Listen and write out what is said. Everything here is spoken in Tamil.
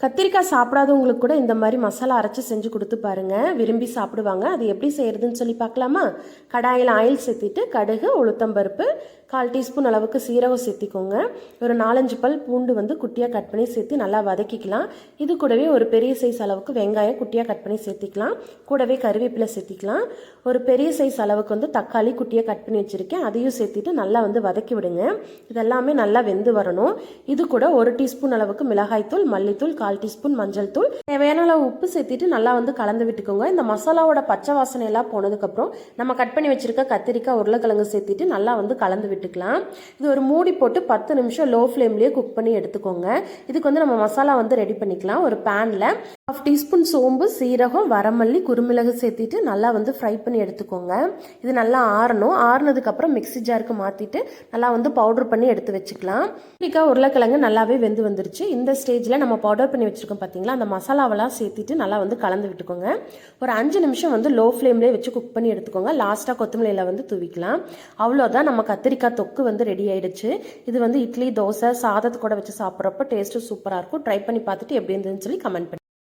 கத்திரிக்காய் சாப்பிடாதவங்களுக்கு கூட இந்த மாதிரி மசாலா அரைச்சி செஞ்சு கொடுத்து பாருங்கள், விரும்பி சாப்பிடுவாங்க. அது எப்படி செய்கிறதுன்னு சொல்லி பார்க்கலாமா? கடாயில் ஆயில் சேர்த்திட்டு கடுகு, உளுத்தம்பருப்பு, 1/4 டீஸ்பூன் அளவுக்கு சீரகம் சேர்த்திக்கோங்க. ஒரு 4-5 பல் பூண்டு குட்டியாக கட் பண்ணி சேர்த்து நல்லா வதக்கிக்கலாம். இது கூடவே ஒரு பெரிய சைஸ் அளவுக்கு வெங்காயம் குட்டியாக கட் பண்ணி சேர்த்திக்கலாம். கூடவே கருவேப்பிலை சேர்த்திக்கலாம். ஒரு பெரிய சைஸ் அளவுக்கு தக்காளி குட்டியாக கட் பண்ணி வச்சுருக்கேன், அதையும் சேர்த்திட்டு நல்லா வதக்கி விடுங்க. இதெல்லாமே நல்லா வெந்து வரணும். இது கூட 1 டீஸ்பூன் அளவுக்கு மிளகாய்த்தூள், மல்லித்தூள், 1/4 டீஸ்பூன் மஞ்சள் தூள், தேவையான அளவு உப்பு சேர்த்திட்டு நல்லா கலந்து விட்டுக்கோங்க. இந்த மசாலாவோட பச்சை வாசனை எல்லாம் போனதுக்கப்புறம் நம்ம கட் பண்ணி வச்சிருக்க கத்திரிக்காய், உருளைக்கிழங்கு சேர்த்திட்டு நல்லா கலந்து விட்டுக்கலாம். இது ஒரு மூடி போட்டு 10 நிமிஷம் லோ ஃப்ளேம்லேயே குக் பண்ணி எடுத்துக்கோங்க. இதுக்கு நம்ம மசாலா ரெடி பண்ணிக்கலாம். ஒரு பேனில் 1/2 டீஸ்பூன் சோம்பு, சீரகம், வரமல்லி, குருமிளகு சேர்த்திட்டு நல்லா ஃப்ரை பண்ணி எடுத்துக்கோங்க. இது நல்லா ஆறணும். ஆறுனதுக்கப்புறம் மிக்ஸி ஜாருக்கு மாற்றிட்டு நல்லா பவுடர் பண்ணி எடுத்து வச்சுக்கலாம். கத்திரிக்காய், உருளைக்கிழங்கு நல்லாவே வெந்து வந்துருச்சு. இந்த ஸ்டேஜில் நம்ம பவுடர் பண்ணி வச்சுருக்கோம் பார்த்தீங்களா, அந்த மசாலாவெல்லாம் சேர்த்திட்டு நல்லா கலந்து விட்டுக்கோங்க. ஒரு 5 நிமிஷம் லோ ஃப்ளேம்லேயே வச்சு குக் பண்ணி எடுத்துக்கோங்க. லாஸ்ட்டாக கொத்தமல்லியில் தூவிக்கலாம். அவ்வளோதான், நம்ம கத்திரிக்காய் தொக்கு ரெடி ஆயிடுச்சு. இது இட்லி, தோசை, சாதத்து கூட வச்சு சாப்பிட்றப்ப டேஸ்ட்டு சூப்பராக இருக்கும். ட்ரை பண்ணி பார்த்துட்டு எப்படி இருந்துன்னு சொல்லி கமெண்ட் பண்ணி